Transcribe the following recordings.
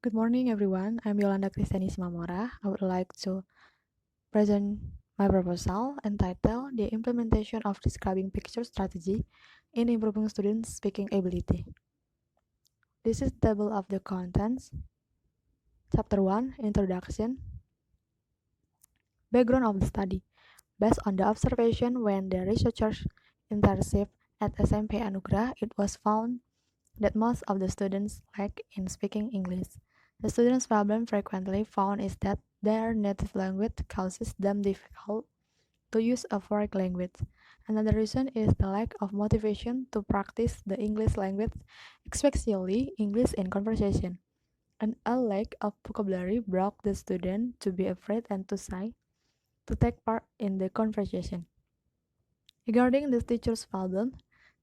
Good morning, everyone. I'm Yolanda Simamora. I would like to present my proposal entitled The Implementation of Describing Picture Strategy in Improving Students' Speaking Ability. This is table of the contents. Chapter 1, Introduction. Background of the study. Based on the observation when the researchers internship at SMP Anugrah, it was found that most of the students lack in speaking English. The students' problem frequently found is that their native language causes them difficult to use a foreign language. Another reason is the lack of motivation to practice the English language, especially English in conversation. And a lack of vocabulary brought the student to be afraid and too shy to take part in the conversation. Regarding the teacher's problem,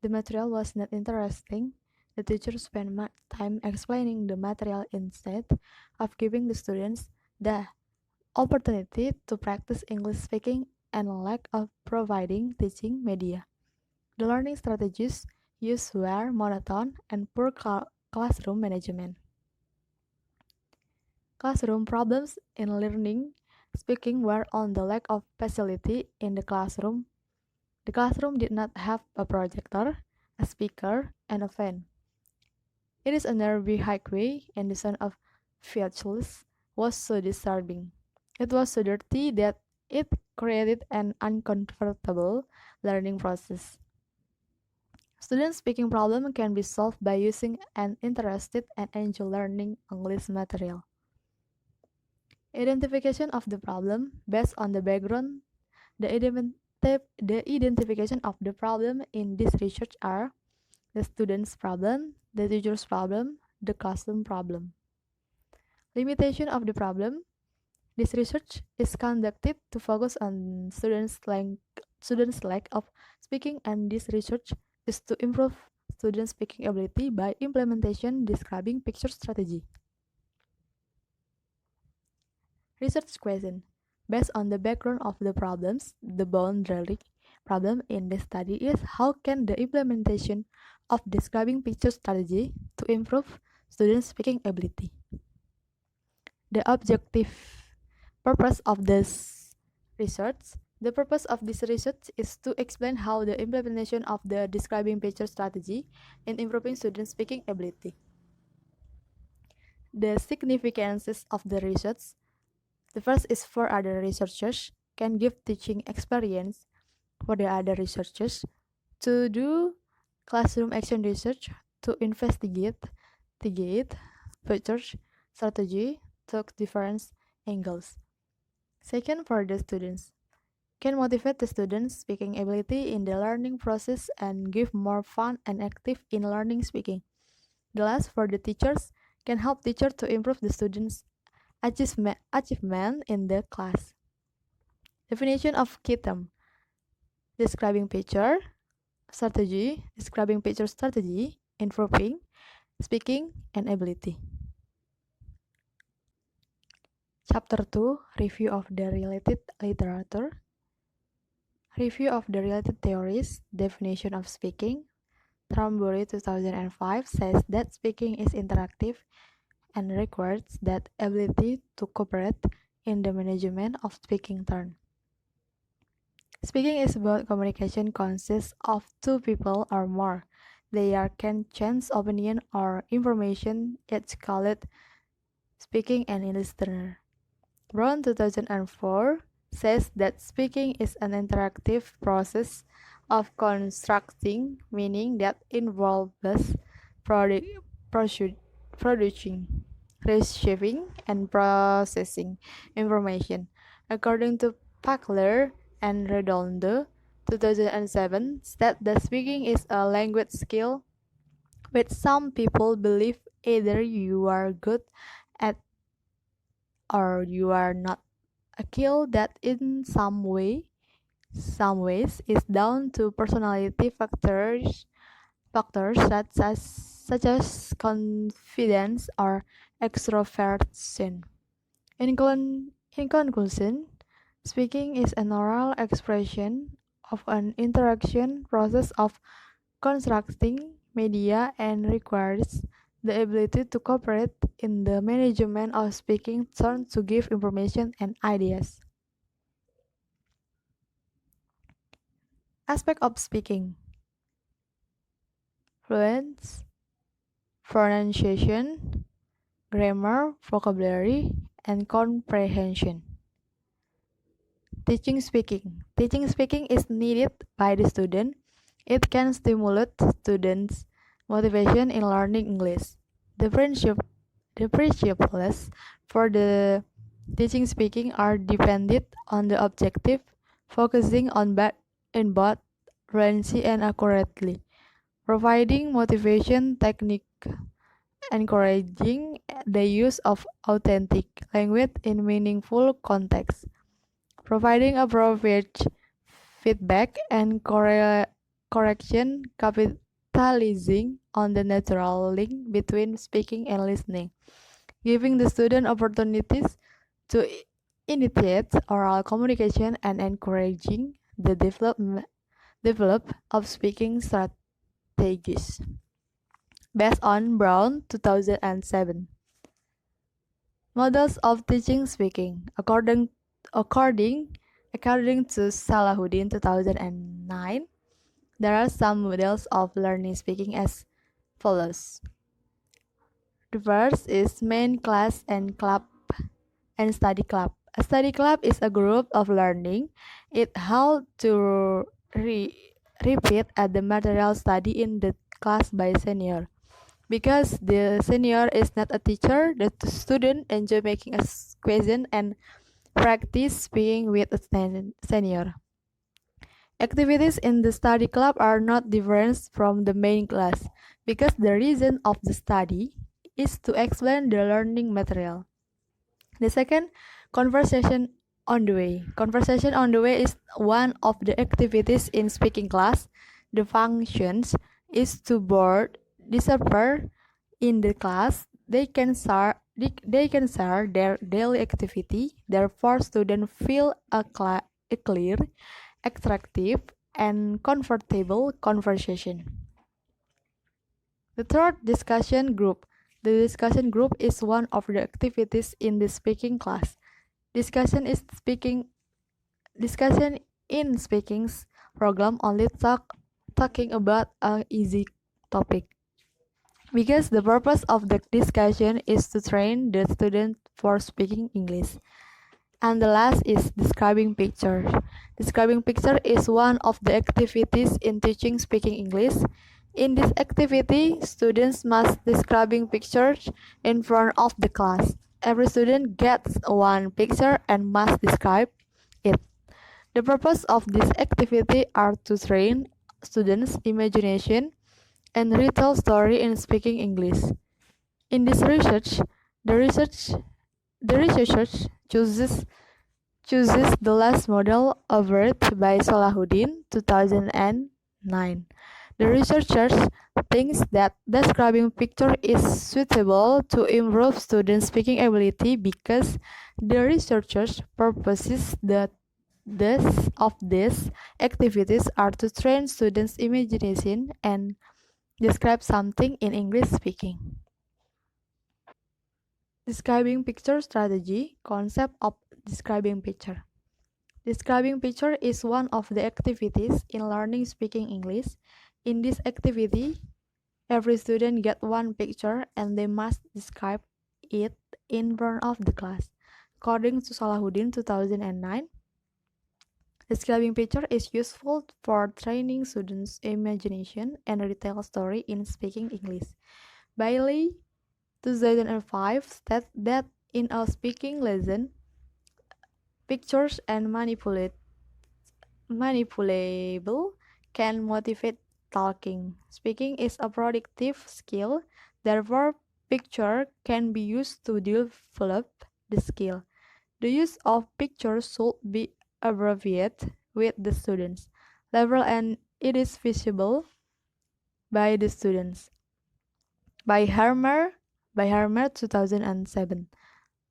the material was not interesting. The teacher spent much time explaining the material instead of giving the students the opportunity to practice English speaking and lack of providing teaching media. The learning strategies used were monotone and poor classroom management. Classroom problems in learning speaking were on the lack of facility in the classroom. The classroom did not have a projector, a speaker, and a fan. It is a nearby highway, and the sound of vehicles was so disturbing. It was so dirty that it created an uncomfortable learning process. Student speaking problem can be solved by using an interested and enjoy learning English material. Identification of the problem based on the background. The identification of the problem in this research are the student's problem, the teacher's problem, the classroom problem. Limitation of the problem. This research is conducted to focus on students' lack of speaking, and this research is to improve students' speaking ability by implementation describing picture strategy. Research question. Based on the background of the problems, the boundary problem in the study is how can the implementation of describing picture strategy to improve students' speaking ability. The objective purpose of this research. The purpose of this research is to explain how the implementation of the describing picture strategy in improving students' speaking ability. The significances of the research. The first is for other researchers can give teaching experience for the other researchers to do classroom action research to investigate picture strategy to different angles. Second, for the students, can motivate the students' speaking ability in the learning process and give more fun and active in learning speaking. The last, for the teachers, can help teachers to improve the students' achievement in the class. Definition of key term. Describing picture strategy, describing picture strategy, improving speaking and ability. Chapter 2, Review of the Related Literature. Review of the related theories, Definition of Speaking. Thonbury 2005 says that speaking is interactive and requires that ability to cooperate in the management of speaking turn. Speaking is about communication consists of two people or more. They can change opinion or information, each called speaking and listener. Brown 2004 says that speaking is an interactive process of constructing meaning that involves producing, receiving, and processing information. According to Pacher and Redondo 2007, that the speaking is a language skill which some people believe either you are good at or you are not, a skill that in some ways is down to personality factors such as confidence or extroversion. In conclusion, speaking is an oral expression of an interaction process of constructing media and requires The ability to cooperate in the management of speaking turns to give information and ideas. Aspect of speaking: fluence, pronunciation, grammar, vocabulary, and comprehension. Teaching speaking. Teaching speaking is needed by the student. It can stimulate students' motivation in learning English. The principles for the teaching speaking are dependent on the objective, focusing on in both fluency and accurately, providing motivation technique, encouraging the use of authentic language in meaningful context, providing appropriate feedback and correction, capitalizing on the natural link between speaking and listening, giving the student opportunities to initiate oral communication and encouraging the develop of speaking strategies. Based on Brown 2007. Models of teaching speaking. According to Salahuddin 2009, there are some models of learning speaking as follows. The first is main class and club and study club. A study club is a group of learning. It how to repeat at the material study in the class by senior. Because the senior is not a teacher, the student enjoy making a question and practice speaking with a senior. Activities in the study club are not different from the main class, because the reason of the study is to explain the learning material. The second, conversation on the way. Conversation on the way is one of the activities in speaking class. The functions is to board disappear in the class. They can share their daily activity. Therefore, students feel a clear, attractive, and comfortable conversation. The third, discussion group. The discussion group is one of the activities in the speaking class. Discussion in speaking's program only talking about a easy topic. Because the purpose of the discussion is to train the student for speaking English. And the last is describing pictures. Describing picture is one of the activities in teaching speaking English. In this activity, students must describing pictures in front of the class. Every student gets one picture and must describe it. The purpose of this activity are to train students' imagination and retell story in speaking English. In this research, the researcher chooses the last model offered by Salahuddin 2009. The researchers thinks that describing picture is suitable to improve students' speaking ability because the researchers' purposes of these activities are to train students' imagination and describe something in English speaking. Describing picture strategy, concept of describing picture. Describing picture is one of the activities in learning speaking English. In this activity, every student gets one picture and they must describe it in front of the class. According to Salahuddin 2009, describing picture is useful for training students' imagination and retell story in speaking English. Bailey 2005 states that in a speaking lesson, pictures and manipulable can motivate talking. Speaking is a productive skill, therefore picture can be used to develop the skill. The use of pictures should be abbreviated with the students' level and it is visible by the students. By Harmer 2007.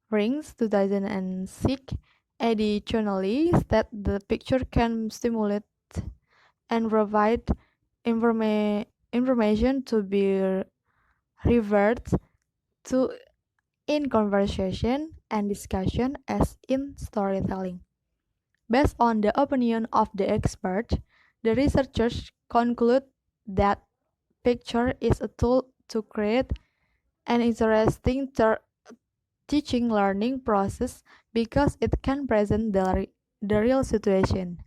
Rings 2006 additionally state the picture can stimulate and provide information to be reverts to in conversation and discussion as in storytelling. Based on the opinion of the expert, the researchers conclude that picture is a tool to create an interesting teaching learning process because it can present the real situation.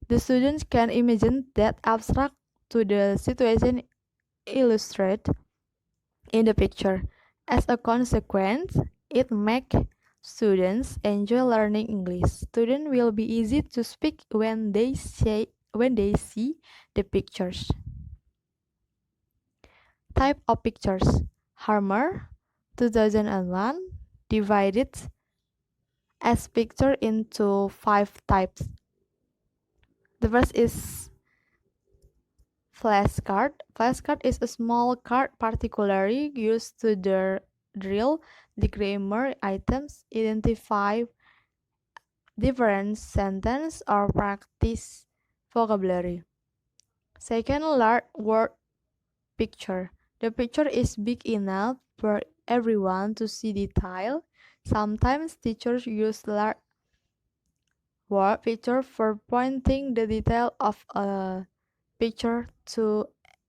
The students can imagine that abstract to the situation illustrated in the picture. As a consequence, it makes students enjoy learning English. Students will be easy to speak when they see the pictures. Type of pictures. Harmer 2001 divided as picture into 5 types. The first is flashcard. Flashcard is a small card particularly used to drill the grammar items, identify different sentence or practice vocabulary. Second, large word picture. The picture is big enough for everyone to see detail. Sometimes teachers use large word picture for pointing the detail of a picture to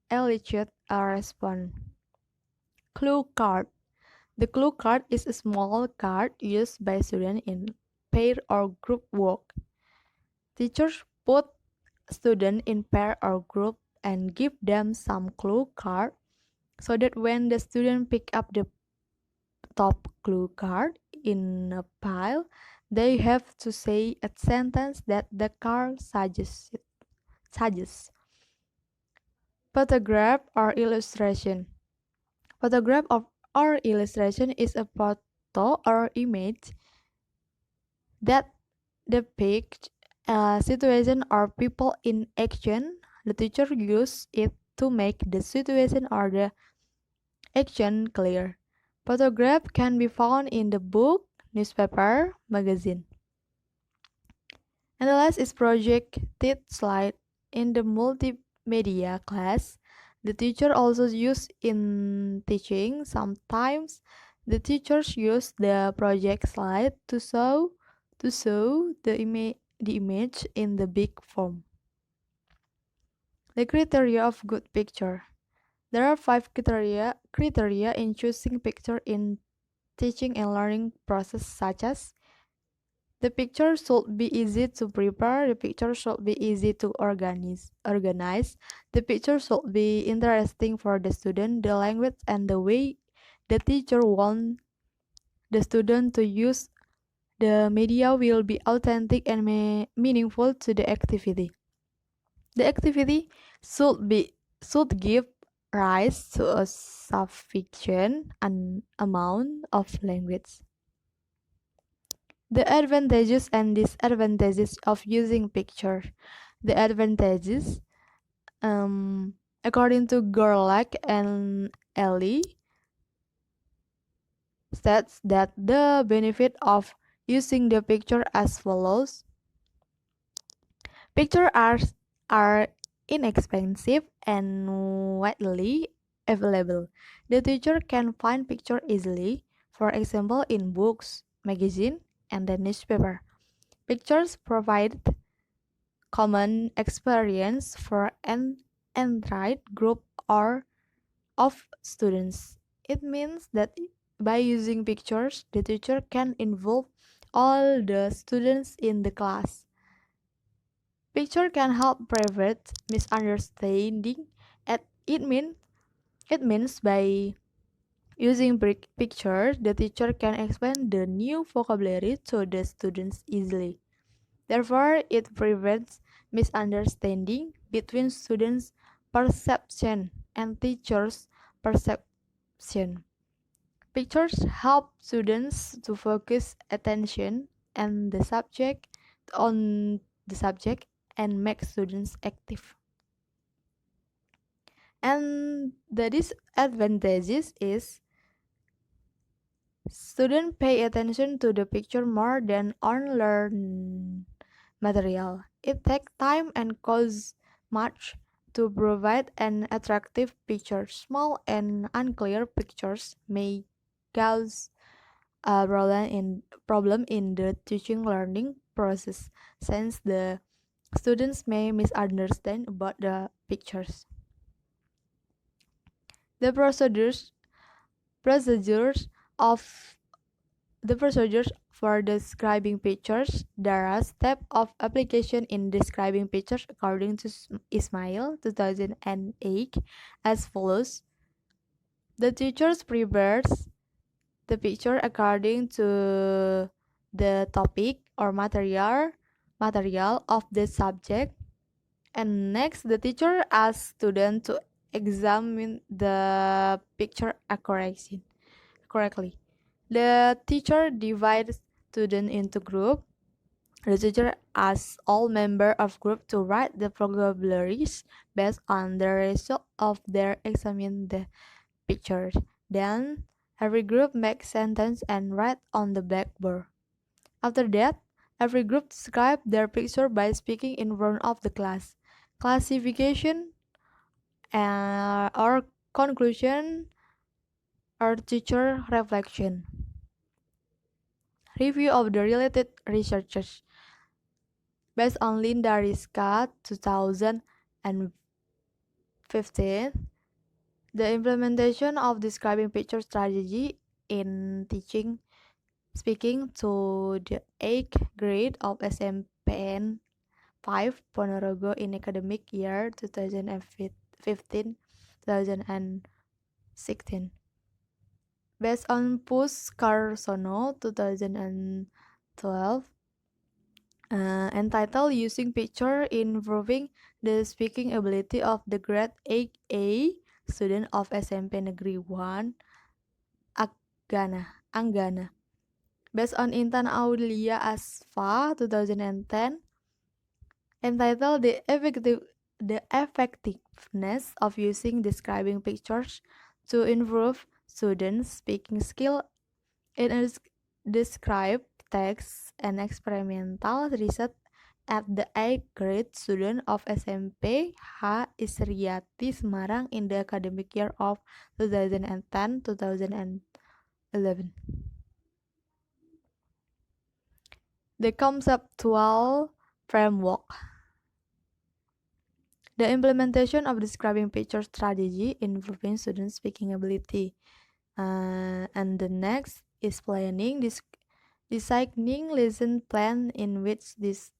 elicit a response. Clue card. The clue card is a small card used by students in pair or group work. Teachers put students in pair or group and give them some clue card so that when the student pick up the top clue card in a pile, they have to say a sentence that the card suggests. Photograph or illustration. Photograph or illustration is a photo or image that depicts a situation or people in action. The teacher uses it to make the situation or the action clear. Photograph can be found in the book, newspaper, magazine. And the last is projected slide. In the multimedia class, the teacher also use in teaching. Sometimes the teachers use the project slide to show the image in the big form. The criteria of good picture. There are 5 criteria in choosing picture in teaching and learning process, such as the picture should be easy to prepare, the picture should be easy to organize. The picture should be interesting for the student, the language and the way the teacher wants the student to use the media will be authentic and meaningful to the activity. The activity should give rise to a sufficient amount of language. The advantages and disadvantages of using picture. The advantages, according to Gerlach and Ellie, states that the benefit of using the picture as follows. Pictures are inexpensive and widely available. The teacher can find picture easily, for example in books, magazine, and the newspaper. Pictures provide common experience for an entire group or of students. It means that by using pictures, the teacher can involve all the students in the class. Picture can help prevent misunderstanding. It means by using pictures, the teacher can explain the new vocabulary to the students easily. Therefore, it prevents misunderstanding between students' perception and teachers' perception. Pictures help students to focus attention and on the subject and make students active. And the disadvantages is students pay attention to the picture more than on learn material. It takes time and costs much to provide an attractive picture. Small and unclear pictures may cause a problem in the teaching learning process, since the students may misunderstand about the pictures. The procedures of the procedures for describing pictures. There are steps of application in describing pictures according to Ismail 2008 as follows. The teacher prepares the picture according to the topic or material of the subject, and next the teacher asks students to examine the picture correctly. The teacher divides students into groups. The teacher asks all members of group to write the vocabularies based on the result of their examining the pictures. Then every group makes sentence and write on the blackboard. After that, every group describe their picture by speaking in front of the class. Classification or conclusion or teacher reflection. Review of the related researchers. Based on Linda Riska 2015, the implementation of describing picture strategy in teaching speaking to the 8th grade of SMPN 5 Ponorogo in academic year 2015-2016. Based on Pus Carsono 2012, entitled Using Picture in Improving the Speaking Ability of the Grade 8A student of SMP Negeri 1 Anggana. Based on Intan Aulia Asfa 2010, entitled The Effectiveness of Using Describing Pictures to Improve Students' Speaking Skill. It is described text and experimental research at the 8th grade student of SMP H. Isriati Semarang in the academic year of 2010-2011. The conceptual framework. The implementation of describing picture strategy in improving students' speaking ability. And the next is planning, designing lesson plan in which this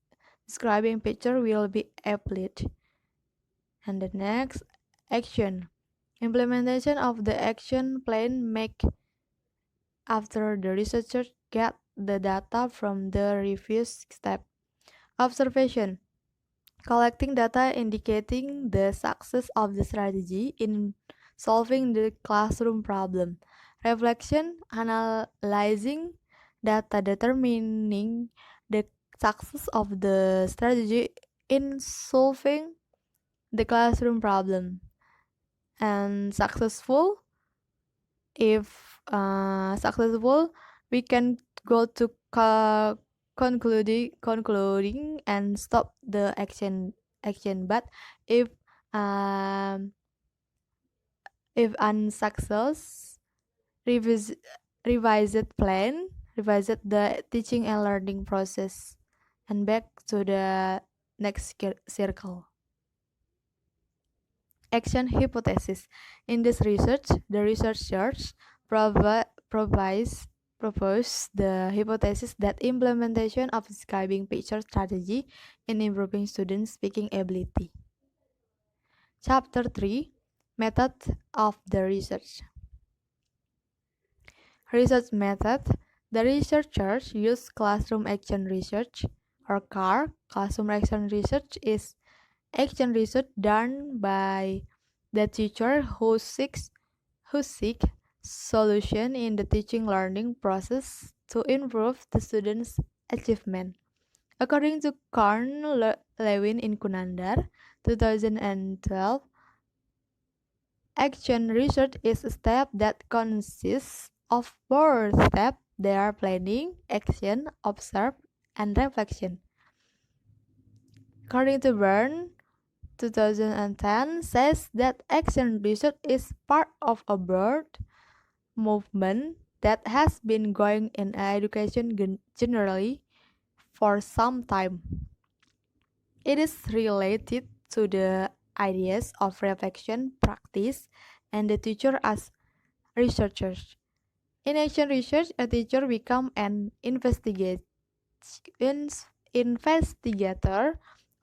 describing picture will be applied. And the next, action. Implementation of the action plan make after the researchers get the data from the review step. Observation. Collecting data indicating the success of the strategy in solving the classroom problem. Reflection, analyzing data determining the success of the strategy in solving the classroom problem. And successful, if successful, we can go to concluding and stop the action. But if unsuccess, revise the teaching and learning process, and back to the next circle. Action hypothesis. In this research, the researchers propose the hypothesis that implementation of describing picture strategy in improving students' speaking ability. Chapter 3. Method of the research. Research method. The researchers use classroom action research or CAR. Classroom action research is action research done by the teacher who seek solution in the teaching learning process to improve the students' achievement. According to Karn Lewin in Kunandar, 2012, action research is a step that consists of 4 steps. They are planning, action, observe, and reflection. According to Byrne, 2010 says that action research is part of a broad movement that has been going in education generally for some time. It is related to the ideas of reflection, practice, and the teacher as researchers. In action research, a teacher becomes an investigator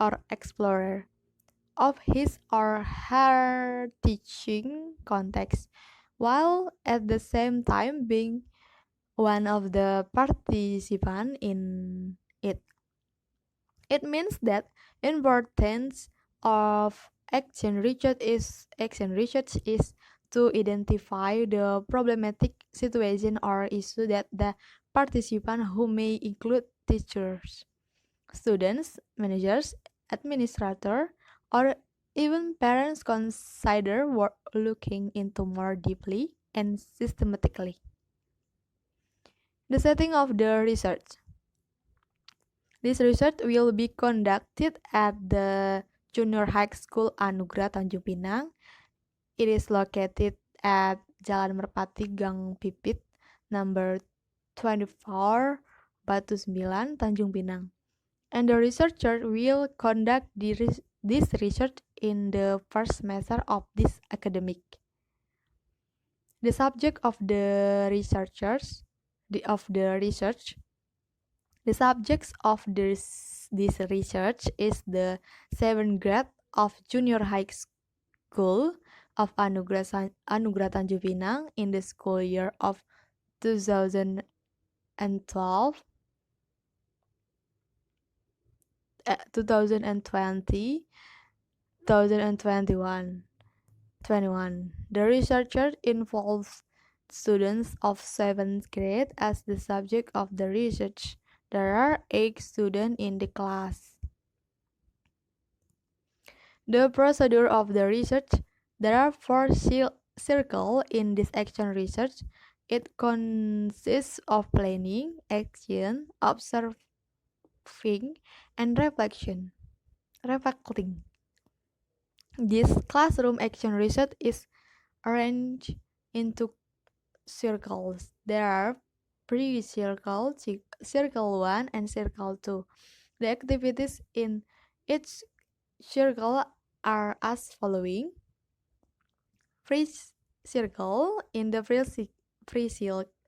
or explorer of his or her teaching context, while at the same time being one of the participants in it. It means that importance of action research is to identify the problematic situation or issue that the participant, who may include teachers, students, managers, administrators, or even parents, consider worth looking into more deeply and systematically. The setting of the research. This research will be conducted at the Junior High School Anugerah Tanjung Pinang. It is located at Jalan Merpati Gang Pipit, number 24, Batu 9, Tanjung Pinang. And the researcher will conduct this research in the first semester of this academic. The subject of the researchers of the research. The subjects of this research is the 7th grade of Junior High School of Anugerah Tanjung Pinang in the school year of 2012 2020 2021. The researcher involves students of 7th grade as the subject of the research. There are 8 students in the class. The procedure of the research. There are 4 circles in this action research. It consists of planning, action, observing, and reflecting. This classroom action research is arranged into circles. There are pre-circle, circle 1, and circle 2. The activities in each circle are as following. Free circle. In the free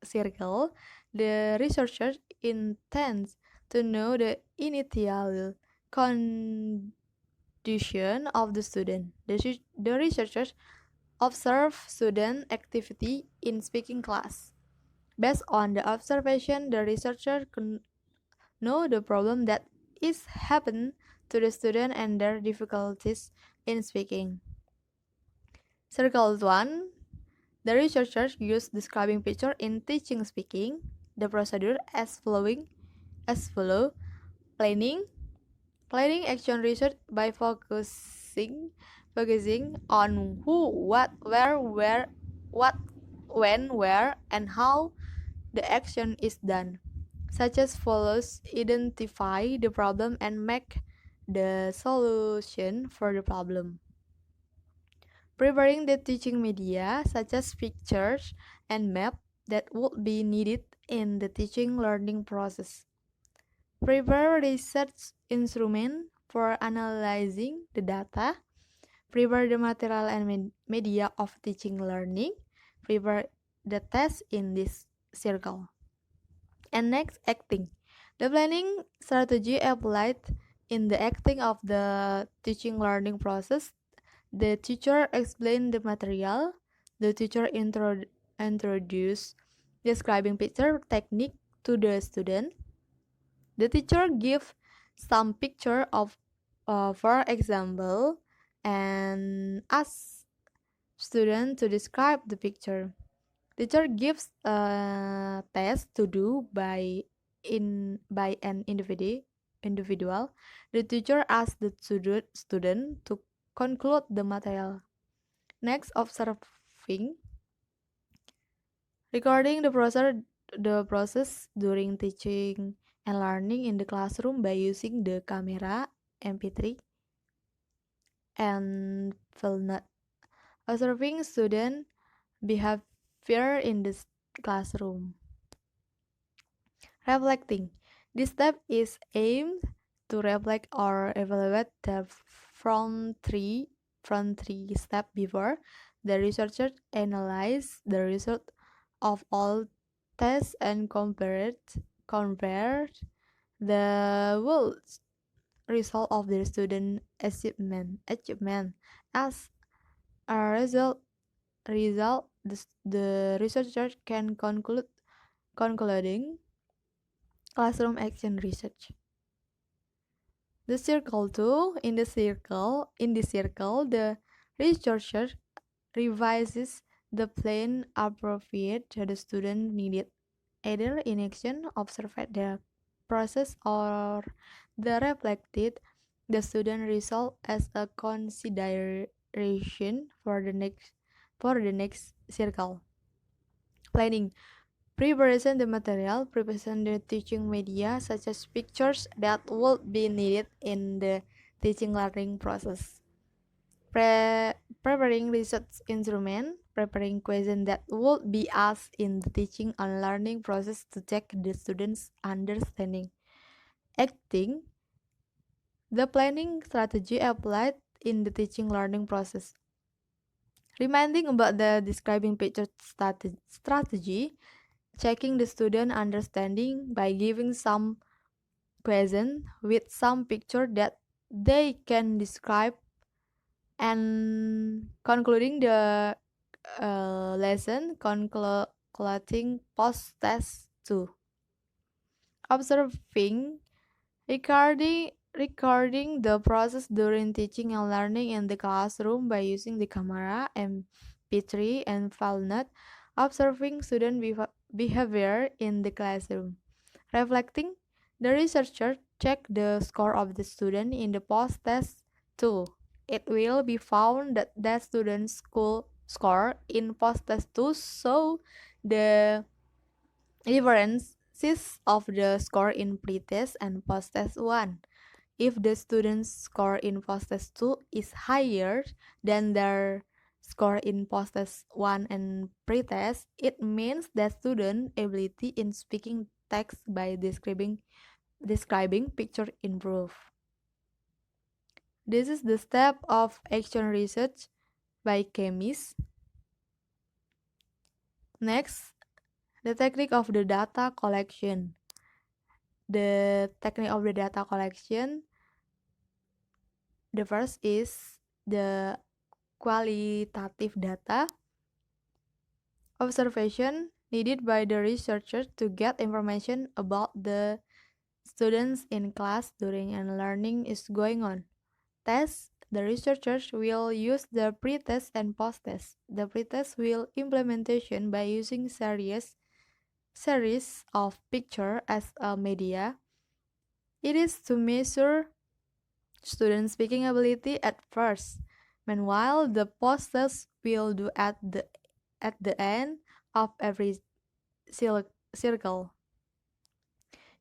circle, the researcher intends to know the initial condition of the student. The researchers observe student activity in speaking class. Based on the observation, the researcher can know the problem that is happened to the student and their difficulties in speaking. Circle 1. The researchers use describing picture in teaching speaking. The procedure as follow. Planning action research by focusing on who, what, where, what, when, where, and how the action is done. Such as follows: identify the problem and make the solution for the problem. Preparing the teaching media, such as pictures and map that would be needed in the teaching learning process. Prepare research instrument for analyzing the data. Prepare the material and media of teaching learning. Prepare the test in this circle. And next, acting. The planning strategy applied in the acting of the teaching learning process. The teacher explained the material. The teacher introduced describing picture technique to the student. The teacher gives some picture of, for example, and asks student to describe the picture. Teacher gives a test to do by an individual. The teacher asks the student to conclude the material. Next, observing. Recording the process during teaching and learning in the classroom by using the camera, MP3, and Vilnut. Observing student behavior in the classroom. Reflecting. This step is aimed to reflect or evaluate the front three steps before. The researchers analyze the result of all tests and compared the world's result of the student achievement. As a result the researcher can concluding classroom action research. The circle too. In the circle, the researcher revises the plan appropriate to the student needed, either in action, observed the process, or the reflected the student result as a consideration for the next circle. Planning. Preparation the material, preparation the teaching media such as pictures that would be needed in the teaching learning process. Preparing research instrument, preparing questions that would be asked in the teaching and learning process to check the students' understanding. Acting the planning strategy applied in the teaching learning process. Reminding about the describing picture strategy, checking the student understanding by giving some question with some picture that they can describe, and concluding the lesson concluding post test 2. Observing recording the process during teaching and learning in the classroom by using the camera, MP3, and file note. Observing student behavior in the classroom. Reflecting, the researcher checked the score of the student in the post-test too. It will be found that student's school score in post-test 2 show the differences of the score in pre-test and post-test 1. If the student's score in post-test 2 is higher than their score in post-test 1 and pre-test, it means that student ability in speaking text by describing picture improve. This is the step of action research by chemists. Next, the technique of the data collection. The technique of the data collection, the first is the qualitative data observation needed by the researcher to get information about the students in class during and learning is going on. Test, the researchers will use the pre-test and post-test. The pre-test will implementation by using series of picture as a media. It is to measure student speaking ability at first. Meanwhile, the post-test will do at the end of every circle.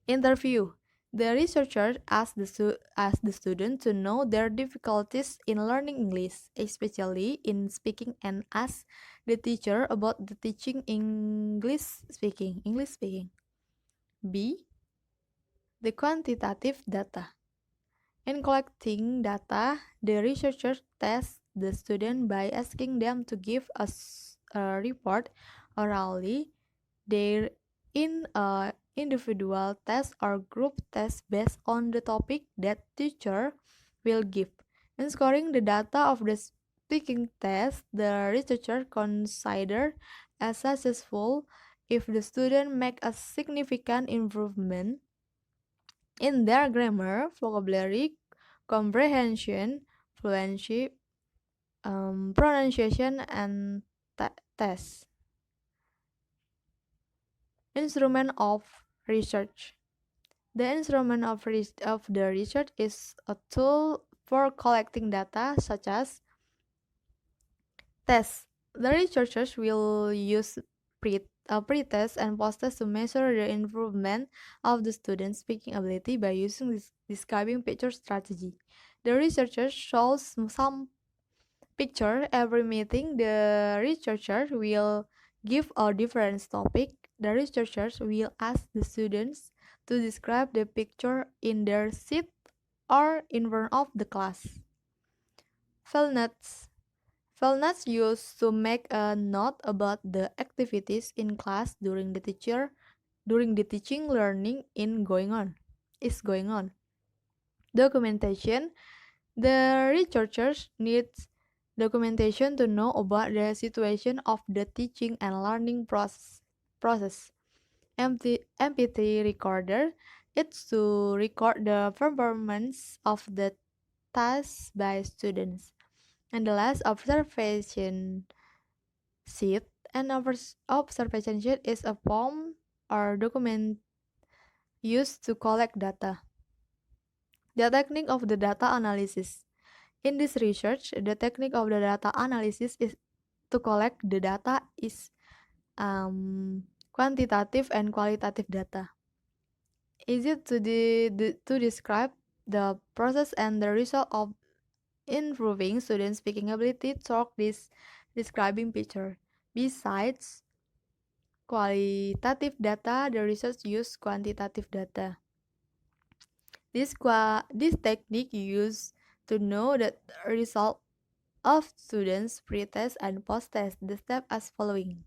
Interview. The researcher asked the student to know their difficulties in learning English, especially in speaking, and asked the teacher about the teaching English speaking. B. The quantitative data. In collecting data, the researcher tests the student by asking them to give us a report orally. They're in a individual test or group test based on the topic that teacher will give. In scoring the data of the speaking test, the researcher consider as successful if the student make a significant improvement in their grammar, vocabulary, comprehension, fluency, pronunciation, and test. Instrument of research. The instrument of the research is a tool for collecting data such as tests. The researchers will use pre-test and post-test to measure the improvement of the student's speaking ability by using this describing picture strategy. The researcher shows some picture. Every meeting, the researcher will give a different topic. The researchers will ask the students to describe the picture in their seat or in front of the class. Felnuts. Felnuts used to make a note about the activities in class during the teaching learning in going on is going on. Documentation. The researchers needs documentation to know about the situation of the teaching and learning process. MP3 recorder. It's to record the performance of the task by students. And the last observation sheet. An observation sheet is a form or document used to collect data. The technique of the data analysis. In this research, the technique of the data analysis is to collect the data is quantitative and qualitative data. Easy to describe the process and the result of improving student speaking ability through this describing picture. Besides qualitative data, the research use quantitative data. This technique used to know the result of students pre-test and post-test. The step as following.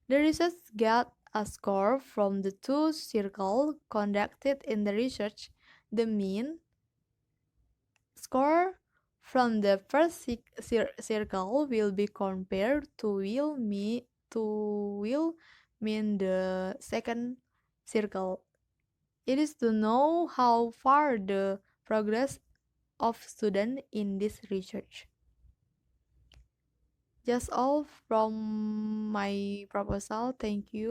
The research got a score from the two circles conducted in the research. The mean score from the first circle will be compared to will mean the second circle. It is to know how far the progress of student in this research. Just all from my proposal. Thank you.